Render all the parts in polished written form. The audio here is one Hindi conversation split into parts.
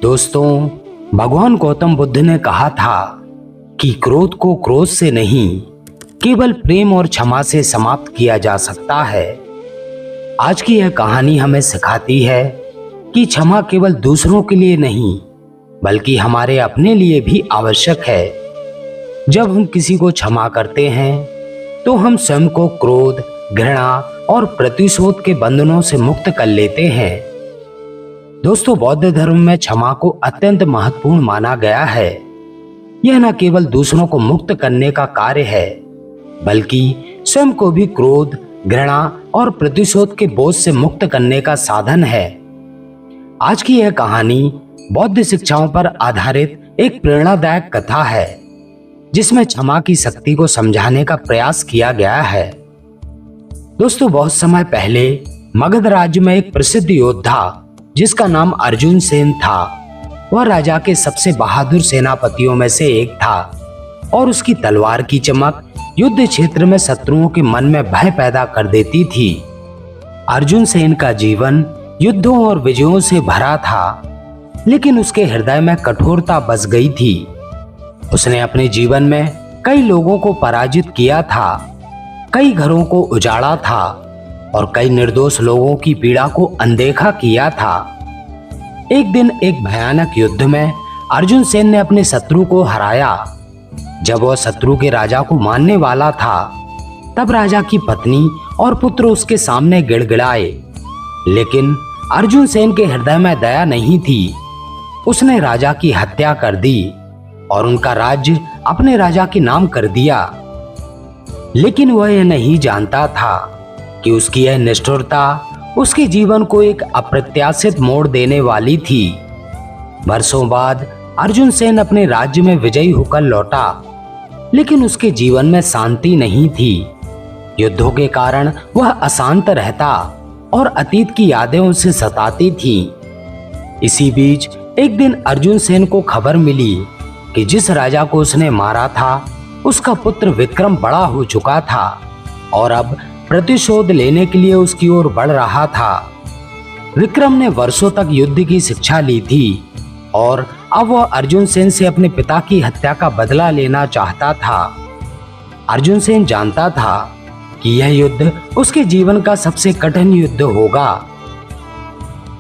दोस्तों, भगवान गौतम बुद्ध ने कहा था कि क्रोध को क्रोध से नहीं, केवल प्रेम और क्षमा से समाप्त किया जा सकता है। आज की यह कहानी हमें सिखाती है कि क्षमा केवल दूसरों के लिए नहीं, बल्कि हमारे अपने लिए भी आवश्यक है। जब हम किसी को क्षमा करते हैं, तो हम स्वयं को क्रोध, घृणा और प्रतिशोध के बंधनों से मुक्त कर लेते हैं। दोस्तों, बौद्ध धर्म में क्षमा को अत्यंत महत्वपूर्ण माना गया है। यह न केवल दूसरों को मुक्त करने का कार्य है, बल्कि स्वयं को भी क्रोध, घृणा और प्रतिशोध के बोझ से मुक्त करने का साधन है। आज की यह कहानी बौद्ध शिक्षाओं पर आधारित एक प्रेरणादायक कथा है, जिसमें क्षमा की शक्ति को समझाने का प्रयास किया गया है। दोस्तों, बहुत समय पहले मगध राज्य में एक प्रसिद्ध योद्धा जिसका नाम अर्जुन सेन था, वह राजा के सबसे बहादुर सेनापतियों में से एक था और उसकी तलवार की चमक युद्ध क्षेत्र में शत्रुओं के मन में भय पैदा कर देती थी। अर्जुन सेन का जीवन युद्धों और विजयों से भरा था, लेकिन उसके हृदय में कठोरता बस गई थी। उसने अपने जीवन में कई लोगों को पराजित किया था, कई घरों को उजाड़ा था और कई निर्दोष लोगों की पीड़ा को अनदेखा किया था। एक दिन एक भयानक युद्ध में अर्जुन सेन ने अपने शत्रु को हराया। जब वह शत्रु के राजा को मारने वाला था, तब राजा की पत्नी और पुत्र उसके सामने गिड़गिड़ाए, लेकिन अर्जुन सेन के हृदय में दया नहीं थी। उसने राजा की हत्या कर दी और उनका राज्य अपने राजा के नाम कर दिया। लेकिन वह यह नहीं जानता था कि उसकी यह निष्ठुरता उसके जीवन को एक अप्रत्याशित मोड़ देने वाली थी। वर्षों बाद अर्जुन सेन अपने राज्य में विजयी होकर लौटा, लेकिन उसके जीवन में शांति नहीं थी। युद्धों के कारण वह अशांत रहता और अतीत की यादें उसे सताती थीं। इसी बीच एक दिन अर्जुन सेन को खबर मिली कि जिस राजा को उसने मारा था, उसका पुत्र विक्रम बड़ा हो चुका था और अब प्रतिशोध लेने के लिए उसकी ओर बढ़ रहा था। विक्रम ने वर्षों तक युद्ध की शिक्षा ली थी और अब वह अर्जुन सेन से अपने पिता की हत्या का बदला लेना चाहता था। अर्जुन सेन जानता था कि यह युद्ध उसके जीवन का सबसे कठिन युद्ध होगा।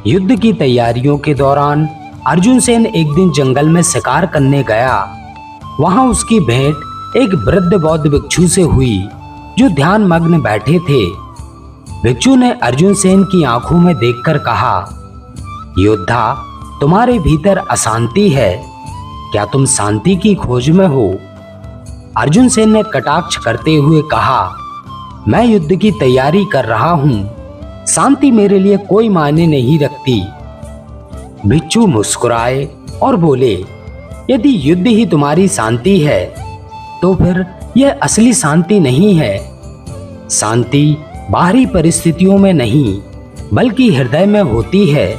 युद्ध की तैयारियों के दौरान अर्जुन सेन एक दिन जंगल में शिकार करने गया। वहां उसकी भेंट एक वृद्ध बौद्ध भिक्षु से हुई, जो ध्यान मग्न बैठे थे। भिक्षु ने अर्जुन सेन की आंखों में देखकर कहा, योद्धा, तुम्हारे भीतर अशांति है, क्या तुम शांति की खोज में हो? अर्जुन सेन ने कटाक्ष करते हुए कहा, मैं युद्ध की तैयारी कर रहा हूं, शांति मेरे लिए कोई मायने नहीं रखती। भिक्षु मुस्कुराए और बोले, यदि युद्ध ही तुम्हारी शांति है, तो फिर यह असली शांति नहीं है। शांति बाहरी परिस्थितियों में नहीं, बल्कि हृदय में होती है।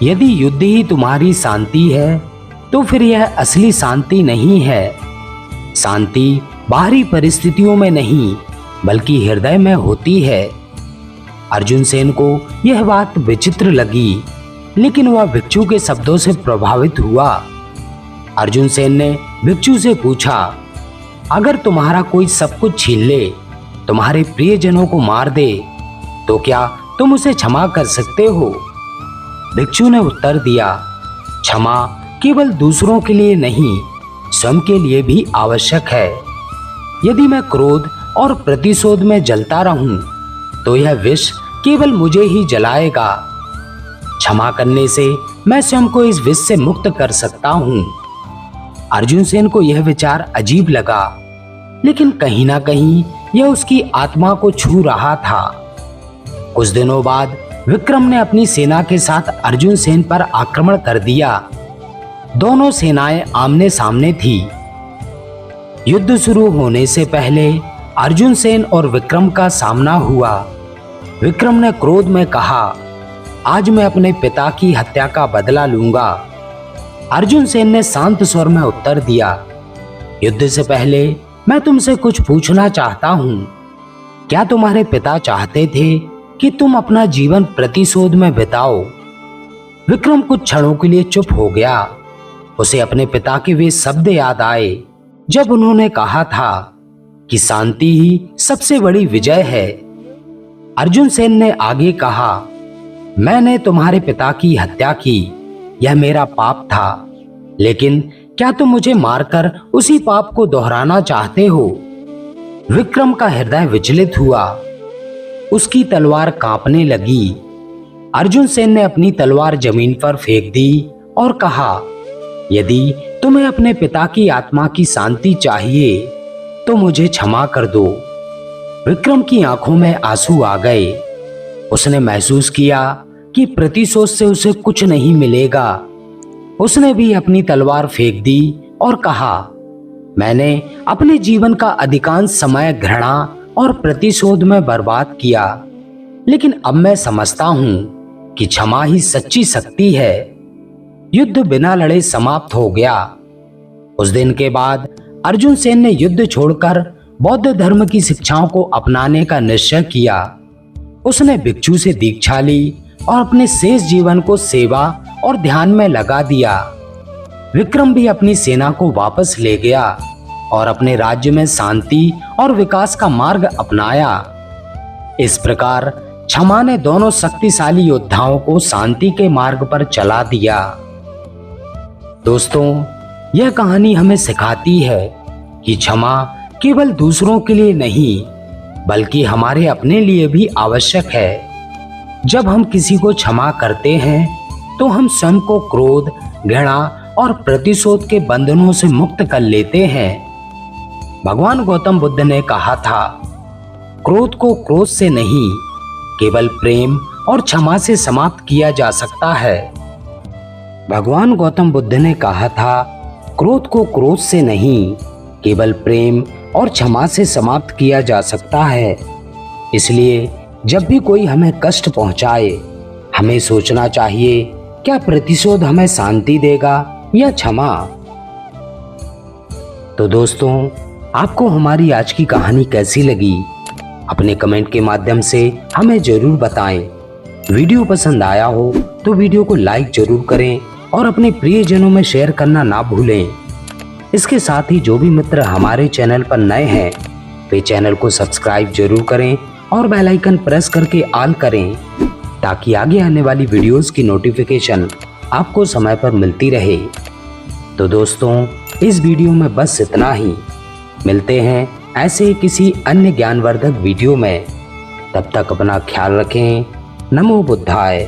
यदि युद्ध ही तुम्हारी शांति है, तो फिर यह असली शांति नहीं है। शांति बाहरी परिस्थितियों में नहीं, बल्कि हृदय में होती है। अर्जुन सेन को यह बात विचित्र लगी, लेकिन वह भिक्षु के शब्दों से प्रभावित हुआ। अर्जुन सेन ने भिक्षु से पूछा, अगर तुम्हारा कोई सब कुछ छीन ले, तुम्हारे प्रियजनों को मार दे, तो क्या तुम उसे क्षमा कर सकते हो? भिक्षु ने उत्तर दिया, क्षमा केवल दूसरों के लिए नहीं, स्वयं के लिए भी आवश्यक है। यदि मैं क्रोध और प्रतिशोध में जलता रहूं, तो यह विष केवल मुझे ही जलाएगा। क्षमा करने से मैं स्वयं को इस विष से मुक्त कर सकता हूं। अर्जुन सेन को यह विचार अजीब लगा, लेकिन कहीं ना कहीं यह उसकी आत्मा को छू रहा था। कुछ दिनों बाद विक्रम ने अपनी सेना के साथ अर्जुन सेन पर आक्रमण कर दिया। दोनों सेनाएं आमने सामने थी। युद्ध शुरू होने से पहले अर्जुन सेन और विक्रम का सामना हुआ। विक्रम ने क्रोध में कहा, आज मैं अपने पिता की हत्या का बदला लूंगा। अर्जुन सेन ने शांत स्वर में उत्तर दिया, युद्ध से पहले मैं तुमसे कुछ पूछना चाहता हूं। क्या तुम्हारे पिता चाहते थे कि तुम अपना जीवन प्रतिशोध में बिताओ? विक्रम कुछ क्षणों के लिए चुप हो गया। उसे अपने पिता के वे शब्द याद आए जब उन्होंने कहा था कि शांति ही सबसे बड़ी विजय है। अर्जुन सेन ने आगे कहा, मैंने तुम्हारे पिता की हत्या की, यह मेरा पाप था, लेकिन क्या तुम मुझे मारकर उसी पाप को दोहराना चाहते हो? विक्रम का हृदय विचलित हुआ। उसकी तलवार कांपने लगी। अर्जुन सेन ने अपनी तलवार जमीन पर फेंक दी और कहा, यदि तुम्हें अपने पिता की आत्मा की शांति चाहिए तो मुझे क्षमा कर दो। विक्रम की आंखों में आंसू आ गए। उसने महसूस किया कि प्रतिशोध से उसे कुछ नहीं मिलेगा। उसने भी अपनी तलवार फेंक दी और कहा, मैंने अपने जीवन का अधिकांश समय घृणा और प्रतिशोध में बर्बाद किया, लेकिन अब मैं समझता हूं कि क्षमा ही सच्ची शक्ति है। युद्ध बिना लड़े समाप्त हो गया। उस दिन के बाद अर्जुन सेन ने युद्ध छोड़कर बौद्ध धर्म की शिक्षाओं को अपनाने का निश्चय किया। उसने भिक्षु से दीक्षा ली और अपने शेष जीवन को सेवा और ध्यान में लगा दिया। विक्रम भी अपनी सेना को वापस ले गया और अपने राज्य में शांति और विकास का मार्ग अपनाया। इस प्रकार क्षमा ने दोनों शक्तिशाली योद्धाओं को शांति के मार्ग पर चला दिया। दोस्तों, यह कहानी हमें सिखाती है कि क्षमा केवल दूसरों के लिए नहीं, बल्कि हमारे अपने लिए भी आवश्यक है। जब हम किसी को क्षमा करते हैं तो हम स्वयं को क्रोध, घृणा और प्रतिशोध के बंधनों से मुक्त कर लेते हैं। भगवान गौतम बुद्ध ने कहा था, क्रोध को क्रोध से नहीं, केवल प्रेम और क्षमा से समाप्त किया जा सकता है। भगवान गौतम बुद्ध ने कहा था, क्रोध को क्रोध से नहीं, केवल प्रेम और क्षमा से समाप्त किया जा सकता है। इसलिए जब भी कोई हमें कष्ट पहुंचाए, हमें सोचना चाहिए, क्या प्रतिशोध हमें शांति देगा या क्षमा? तो दोस्तों, आपको हमारी आज की कहानी कैसी लगी? अपने कमेंट के माध्यम से हमें जरूर बताएं। वीडियो पसंद आया हो तो वीडियो को लाइक जरूर करें और अपने प्रियजनों में शेयर करना ना भूलें। इसके साथ ही जो भी मित्र हमारे चैनल पर नए हैं, वे चैनल को सब्सक्राइब जरूर करें और बेल आइकन प्रेस करके ऑल करें, ताकि आगे आने वाली वीडियोस की नोटिफिकेशन आपको समय पर मिलती रहे। तो दोस्तों, इस वीडियो में बस इतना ही। मिलते हैं ऐसे ही किसी अन्य ज्ञानवर्धक वीडियो में। तब तक अपना ख्याल रखें। नमो बुद्धाय।